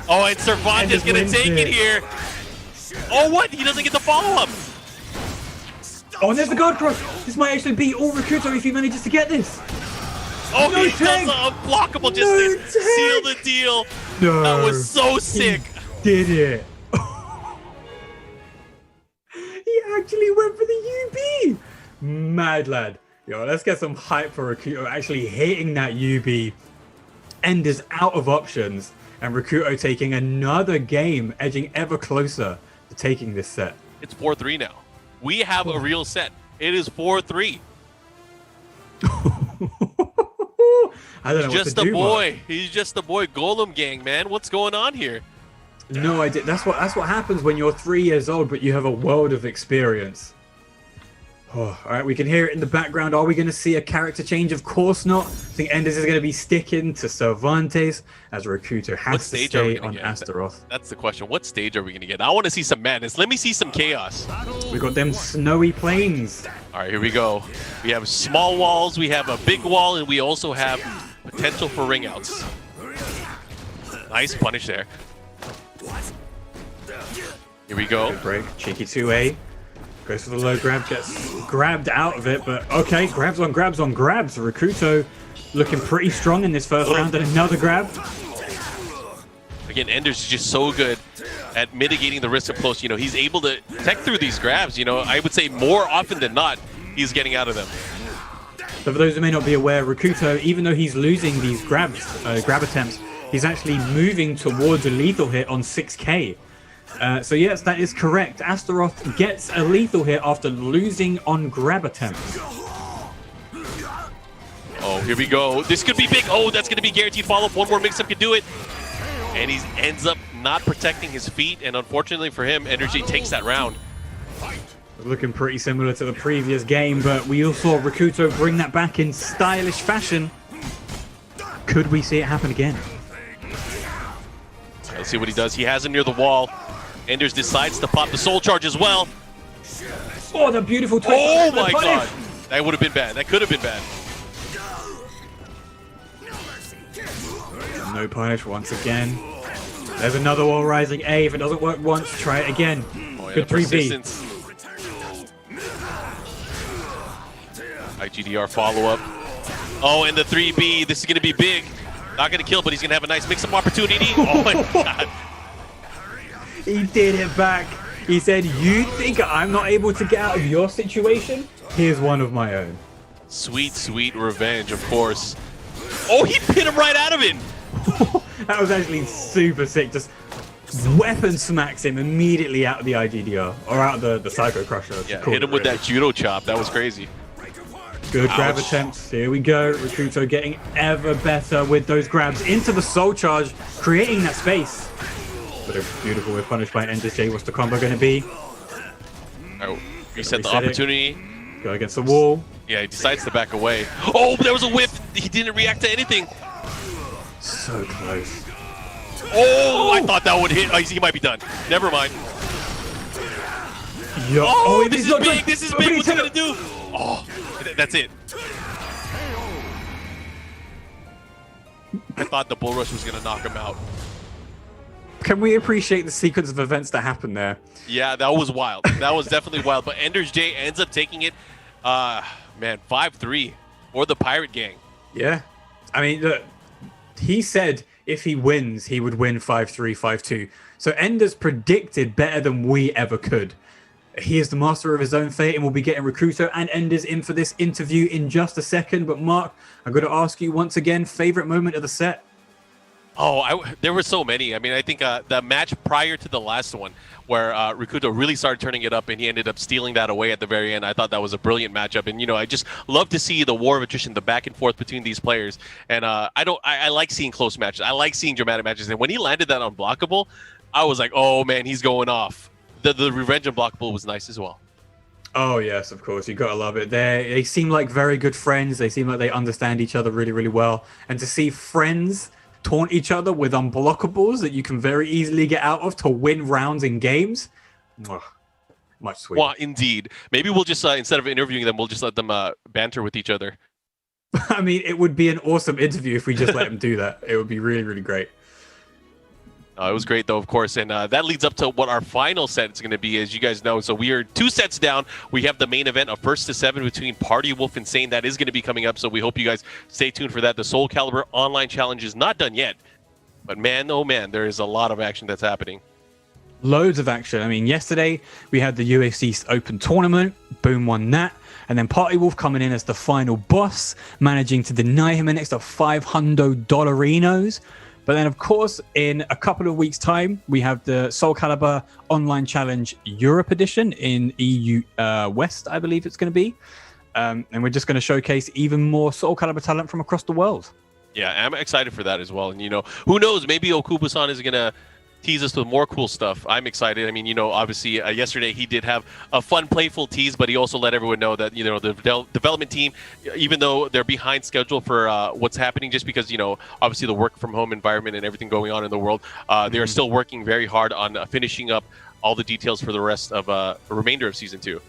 Oh, and Cervantes going to take it here. Oh, what? He doesn't get the follow-up. Oh, and there's the guard cross. This might actually beat all Rikuto if he manages to get this. Oh, he does the unblockable just to seal the deal. No. That was so sick. He did it. He actually went for the UB. Mad lad. Yo, let's get some hype for Rikuto actually hitting that UB. Enders out of options. And Rikuto taking another game, edging ever closer to taking this set. It's 4-3 now. We have a real set. It is 4-3. I don't know He's just a boy. He's just a boy. Golem gang, man. What's going on here? No idea. That's what happens when you're 3 years old, but you have a world of experience. Oh, all right, we can hear it in the background. Are we going to see a character change? Of course not. I think Enders is going to be sticking to Cervantes as Rikuto has to stay on Astaroth. That's the question. What stage are we going to get? I want to see some madness. Let me see some chaos. We got them snowy plains. All right, here we go. We have small walls, we have a big wall, and we also have potential for ring outs. Nice punish there. Here we go. Good break. Cheeky 2A. Goes for the low grab, gets grabbed out of it, but okay, grabs on grabs on grabs. Rikuto looking pretty strong in this first round, and another grab. Again, Enders is just so good at mitigating the risk up close. You know, he's able to tech through these grabs. You know, I would say more often than not, he's getting out of them. So for those who may not be aware, Rikuto, even though he's losing these grab attempts, he's actually moving towards a lethal hit on 6K. So yes, that is correct. Astaroth gets a lethal hit after losing on grab attempts. Oh, here we go. This could be big. Oh, that's going to be guaranteed follow-up. One more mix-up could do it. And he ends up not protecting his feet. And unfortunately for him, Energy takes that round. Looking pretty similar to the previous game, but we all saw Rikuto bring that back in stylish fashion. Could we see it happen again? Let's see what he does. He has him near the wall. Enders decides to pop the soul charge as well. Oh, the beautiful twist. Oh my god. That would have been bad. That could have been bad. No punish once again. There's another wall rising A. If it doesn't work once, try it again. Oh, yeah, good 3B. IGDR follow-up. Oh, and the 3B. This is going to be big. Not going to kill, but he's going to have a nice mix-up opportunity. Oh my god. He did it back. He said, you think I'm not able to get out of your situation? Here's one of my own. Sweet, sweet revenge, of course. Oh, he hit him right out of it. That was actually super sick. Just weapon smacks him immediately out of the IGDR. Or out of the Psycho Crusher. Yeah, hit him with that judo chop. That was crazy. Good grab attempts. Here we go. Rikuto getting ever better with those grabs into the soul charge, creating that space. But a beautiful whip punish by Enders J. What's the combo going to be? Oh, reset the opportunity. Go against the wall. Yeah, he decides to back away. Oh, there was a whip. He didn't react to anything. So close. Oh, I thought that would hit. Oh, he might be done. Never mind. Yo. Oh, this is big. This is big. What's he going to do? Oh, that's it. I thought the bull rush was going to knock him out. Can we appreciate the sequence of events that happened there? Yeah, that was wild. That was definitely wild. But Enders J ends up taking it, man, 5-3 for the Pirate Gang. Yeah. I mean, look, he said if he wins, he would win 5-3, 5-2. So Enders predicted better than we ever could. He is the master of his own fate, and we'll be getting Rikuto and Enders in for this interview in just a second. But Mark, I'm going to ask you once again, favorite moment of the set? Oh, there were so many. I mean, I think the match prior to the last one, where Rikuto really started turning it up, and he ended up stealing that away at the very end. I thought that was a brilliant matchup, and you know, I just love to see the war of attrition, the back and forth between these players. And I like seeing close matches. I like seeing dramatic matches. And when he landed that unblockable, I was like, oh man, he's going off. The revenge unblockable was nice as well. Oh yes, of course, you gotta love it. They seem like very good friends. They seem like they understand each other really, really well. And to see friends taunt each other with unblockables that you can very easily get out of to win rounds in games, much sweeter. Well, indeed. Maybe we'll just instead of interviewing them, we'll just let them banter with each other. I mean, it would be an awesome interview if we just let them do that. It would be really, really great. It was great, though, of course, and that leads up to what our final set is going to be, as you guys know. So we are 2 sets down. We have the main event of 1st to 7 between Party Wolf and Sane. That is going to be coming up, so we hope you guys stay tuned for that. The Soul Calibur Online Challenge is not done yet, but man, oh man, there is a lot of action that's happening. Loads of action. I mean, yesterday we had the UFC Open Tournament. Boom won that. And then Party Wolf coming in as the final boss, managing to deny him an extra $500. But then, of course, in a couple of weeks' time, we have the Soul Calibur Online Challenge Europe Edition in EU West, I believe it's going to be. And we're just going to showcase even more Soul Calibur talent from across the world. Yeah, I'm excited for that as well. And, who knows? Maybe Okubo-san is going to tease us with more cool stuff. I'm excited. I mean, obviously yesterday he did have a fun, playful tease, but he also let everyone know that, the development team, even though they're behind schedule for what's happening, just because, obviously the work from home environment and everything going on in the world, they are still working very hard on finishing up all the details for the rest of the remainder of Season 2.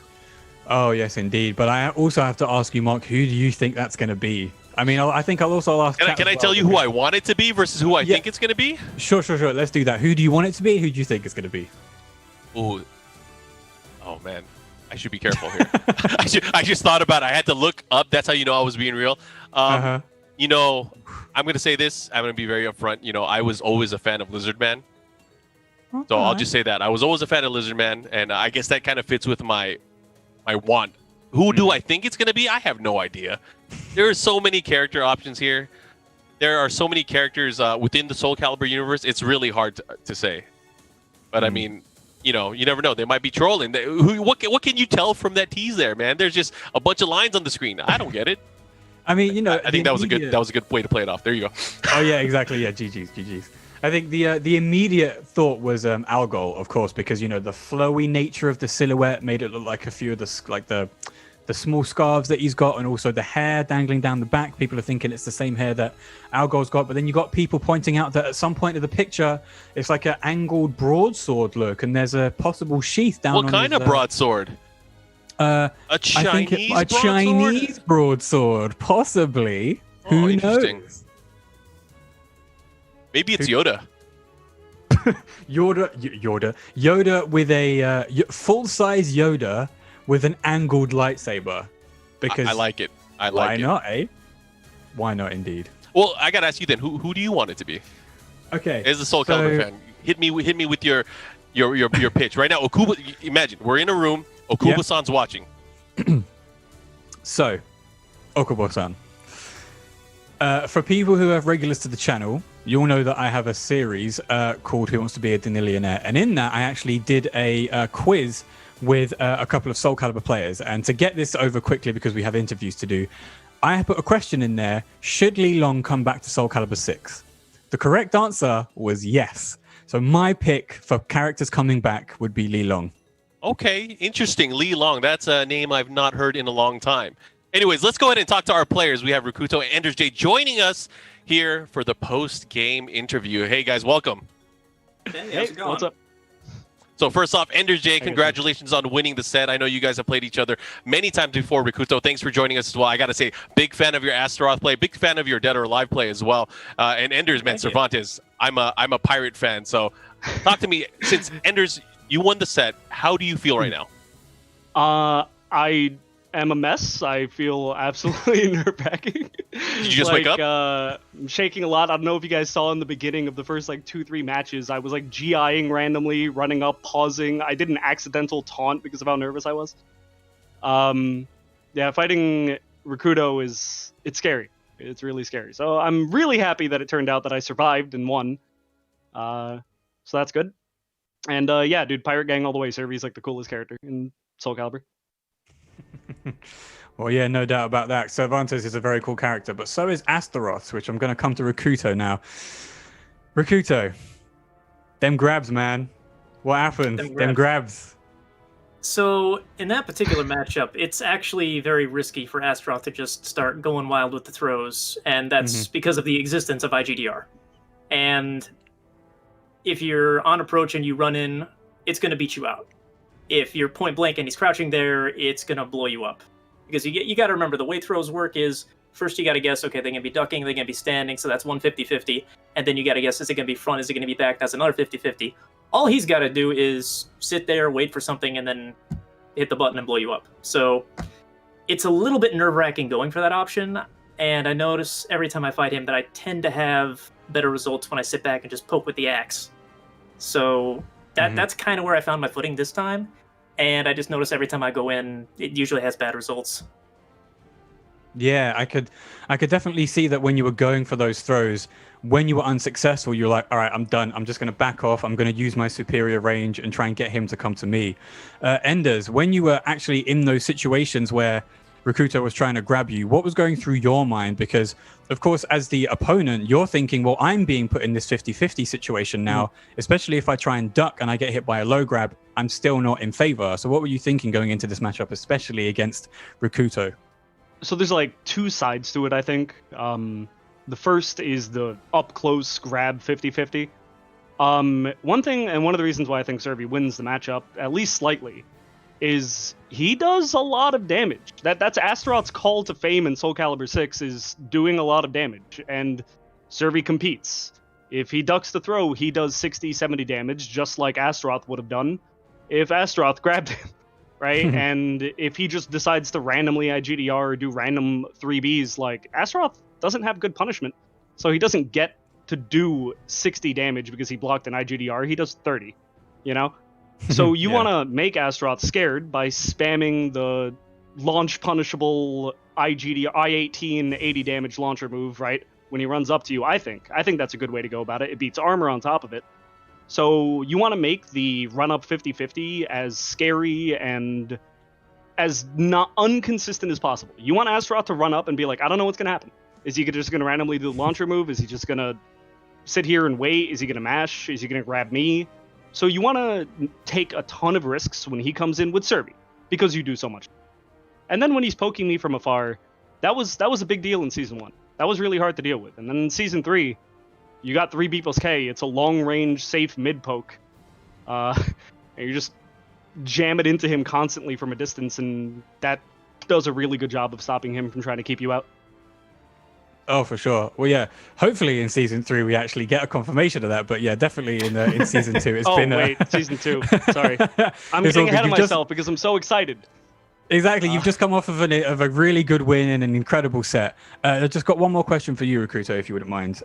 Oh, yes, indeed. But I also have to ask you, Mark, who do you think that's going to be? I mean, I think I'll also ask... Can I tell you who I want it to be versus who I think it's going to be? Sure. Let's do that. Who do you want it to be? Who do you think it's going to be? Ooh. Oh, man. I should be careful here. I just thought about it. I had to look up. That's how you know I was being real. I'm going to say this. I'm going to be very upfront. I was always a fan of Lizard Man. Okay. So I'll just say that. I was always a fan of Lizard Man, and I guess that kind of fits with my want. Who do I think it's going to be? I have no idea. There are so many character options here. There are so many characters within the Soul Calibur universe. It's really hard to say. But I mean, you never know. They might be trolling. What can you tell from that tease there, man? There's just a bunch of lines on the screen. I don't get it. I mean, I think that was a good way to play it off. There you go. Oh yeah, exactly. Yeah, GG's. I think the immediate thought was Algol, of course, because the flowy nature of the silhouette made it look like a few of the small scarves that he's got, and also the hair dangling down the back. People are thinking it's the same hair that Algol's got, but then you got people pointing out that at some point of the picture, it's like an angled broadsword look, and there's a possible sheath down. What kind of broadsword? A Chinese broadsword, possibly. Who knows? Maybe it's Yoda. Yoda with a full-size Yoda with an angled lightsaber. Because I like it. Why not, eh? Why not, indeed? Well, I gotta ask you then. Who do you want it to be? Okay. As a Soul Calibur fan, hit me with your pitch right now. Okubo, imagine we're in a room. Okubo-san's watching. So, Okubo-san. For people who have regulars to the channel, you'll know that I have a series called Who Wants to Be a Denillionaire, and in that I actually did a quiz with a couple of Soul Calibur players. And to get this over quickly, because we have interviews to do, I put a question in there: should Li Long come back to Soul Calibur 6? The correct answer was yes. So my pick for characters coming back would be Li Long. Okay, interesting. Li Long. That's a name I've not heard in a long time. Anyways, let's go ahead and talk to our players. We have Rikuto and Anders J joining us here for the post-game interview. Hey, guys, welcome. Hey, what's up? So first off, Anders J, congratulations on winning the set. I know you guys have played each other many times before. Rikuto, thanks for joining us as well. I got to say, big fan of your Astaroth play, big fan of your Dead or Alive play as well. And Anders, man, Cervantes, I'm a pirate fan. So talk to me. Since Anders, you won the set, how do you feel right now? I am a mess. I feel absolutely nerve-wracking. Did you just wake up? I'm shaking a lot. I don't know if you guys saw in the beginning of the first 2-3 matches, I was GIing randomly, running up, pausing. I did an accidental taunt because of how nervous I was. Yeah, fighting Rikuto it's scary. It's really scary. So I'm really happy that it turned out that I survived and won. So that's good. And yeah, dude, Pirate Gang all the way. Servy's the coolest character in Soul Calibur. Well, yeah, no doubt about that. Cervantes is a very cool character, but so is Astaroth, which I'm going to come to Rikuto now. Rikuto, them grabs, man. What happened? Them grabs. So in that particular matchup, it's actually very risky for Astaroth to just start going wild with the throws, and that's because of the existence of IGDR. And if you're on approach and you run in, it's going to beat you out. If you're point blank and he's crouching there, it's going to blow you up. Because you got to remember, the way throws work is, first you got to guess, okay, they're going to be ducking, they're going to be standing, so that's 150-50. And then you got to guess, is it going to be front, is it going to be back? That's another 50-50. All he's got to do is sit there, wait for something, and then hit the button and blow you up. So it's a little bit nerve-wracking going for that option, and I notice every time I fight him that I tend to have better results when I sit back and just poke with the axe. So that's kind of where I found my footing this time. And I just notice every time I go in, it usually has bad results. Yeah, I could definitely see that when you were going for those throws, when you were unsuccessful, you're like, all right, I'm done. I'm just going to back off. I'm going to use my superior range and try and get him to come to me. Enders, when you were actually in those situations where Rikuto was trying to grab you, what was going through your mind? Because, of course, as the opponent, you're thinking, well, I'm being put in this 50-50 situation now, especially if I try and duck and I get hit by a low grab, I'm still not in favor. So what were you thinking going into this matchup, especially against Rikuto? So there's like two sides to it, I think. The first is the up-close grab 50-50. One thing, and one of the reasons why I think Cervi wins the matchup, at least slightly, is he does a lot of damage. That's Astaroth's call to fame in Soul Calibur 6, is doing a lot of damage, and Cervi competes. If he ducks the throw, he does 60-70 damage, just like Astaroth would have done if Astaroth grabbed him. Right? And if he just decides to randomly IGDR or do random 3Bs, like, Astaroth doesn't have good punishment, so he doesn't get to do 60 damage because he blocked an IGDR. He does 30, you know? So you want to make Astaroth scared by spamming the launch punishable I-18 80 damage launcher move, right? When he runs up to you, I think that's a good way to go about it. It beats armor on top of it. So you want to make the run-up 50-50 as scary and as not inconsistent as possible. You want Astaroth to run up and be like, I don't know what's going to happen. Is he just going to randomly do the launcher move? Is he just going to sit here and wait? Is he going to mash? Is he going to grab me? So you want to take a ton of risks when he comes in with Cervi, because you do so much. And then when he's poking me from afar, that was a big deal in Season 1. That was really hard to deal with. And then in Season 3... you got 3B plus K. It's a long-range, safe mid-poke. And you just jam it into him constantly from a distance, and that does a really good job of stopping him from trying to keep you out. Oh, for sure. Well, yeah. Hopefully in Season 3 we actually get a confirmation of that. But yeah, definitely in Season 2 it's been... Season 2. Sorry. I'm getting ahead of myself because I'm so excited. Exactly. You've just come off of a really good win and an incredible set. I've just got one more question for you, Rikuto, if you wouldn't mind.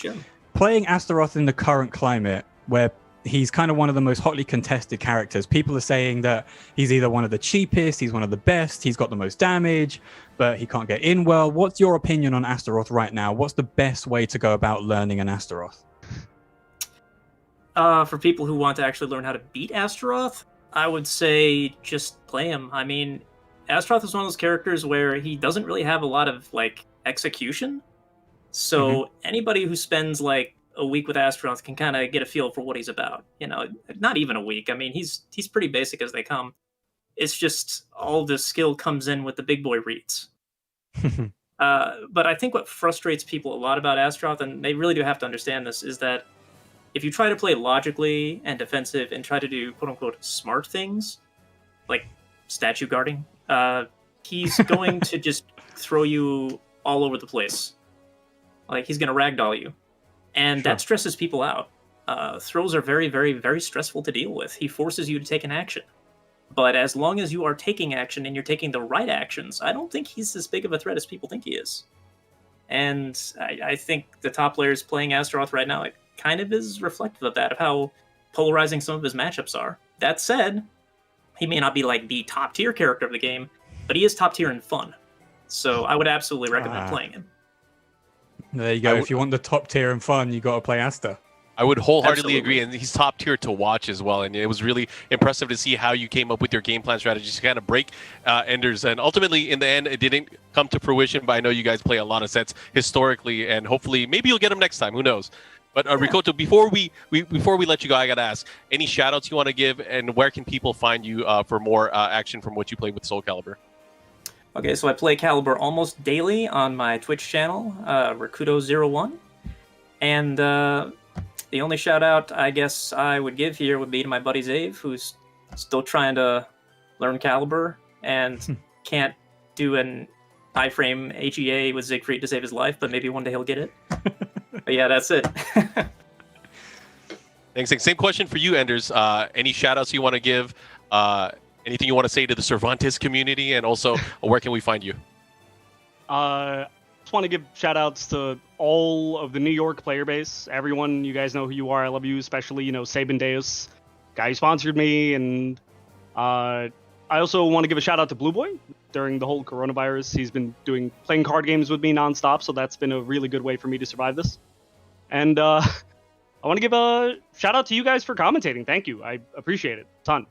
Sure. Playing Astaroth in the current climate, where he's kind of one of the most hotly contested characters, people are saying that he's either one of the cheapest, he's one of the best, he's got the most damage, but he can't get in well. What's your opinion on Astaroth right now? What's the best way to go about learning an Astaroth? For people who want to actually learn how to beat Astaroth, I would say just play him. I mean, Astaroth is one of those characters where he doesn't really have a lot of, like, execution. So anybody who spends, like, a week with Astaroth can kind of get a feel for what he's about. You know, not even a week. I mean, he's pretty basic as they come. It's just all the skill comes in with the big boy reads. But I think what frustrates people a lot about Astaroth, and they really do have to understand this, is that if you try to play logically and defensive and try to do quote-unquote smart things, like statue guarding, he's going to just throw you all over the place. Like, he's going to ragdoll you. And that stresses people out. Throws are very, very, very stressful to deal with. He forces you to take an action. But as long as you are taking action and you're taking the right actions, I don't think he's as big of a threat as people think he is. And I think the top players playing Astaroth right now, it kind of is reflective of that, of how polarizing some of his matchups are. That said, he may not be like the top tier character of the game, but he is top tier in fun. So I would absolutely recommend playing him. There you go. If you want the top tier and fun, you got to play Asta. I would wholeheartedly agree, and he's top tier to watch as well. And it was really impressive to see how you came up with your game plan strategies to kind of break Enders. And ultimately, in the end, it didn't come to fruition. But I know you guys play a lot of sets historically, and hopefully, maybe you'll get them next time. Who knows? But Rikuto, before we let you go, I gotta ask: any shout-outs you want to give, and where can people find you for more action from what you play with Soul Calibur? Okay, so I play Calibur almost daily on my Twitch channel, Rikuto01, and the only shout-out I guess I would give here would be to my buddy Zave, who's still trying to learn Calibur and can't do an iframe HEA with Siegfried to save his life, but maybe one day he'll get it. But yeah, that's it. Thanks. Same question for you, Enders. Any shout-outs you want to give? Anything you want to say to the Cervantes community? And also, where can we find you? Just want to give shout-outs to all of the New York player base. Everyone, you guys know who you are. I love you, especially, Sabin DEUS, guy who sponsored me. And I I also want to give a shout out to Blue Boy. During the whole coronavirus, he's been playing card games with me nonstop, so that's been a really good way for me to survive this. And I want to give a shout out to you guys for commentating. Thank you. I appreciate it a ton.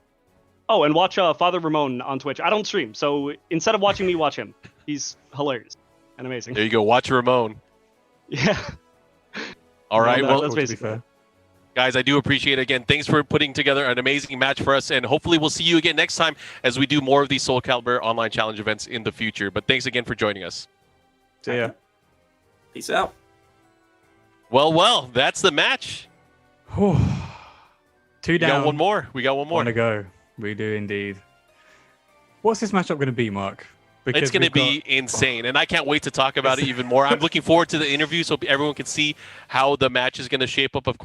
Oh, and watch Father Ramon on Twitch. I don't stream, so instead of watching me, watch him. He's hilarious and amazing. There you go. Watch Ramon. Yeah. All right. Well, that's basically fair. Guys, I do appreciate it again. Thanks for putting together an amazing match for us, and hopefully we'll see you again next time as we do more of these Soul Calibur online challenge events in the future. But thanks again for joining us. See ya. Peace out. Well, that's the match. Two We down. got one more. One to go. We do indeed. What's this matchup going to be, Mark? It's going to be insane, and I can't wait to talk about it even more. I'm looking forward to the interview so everyone can see how the match is going to shape up, of course.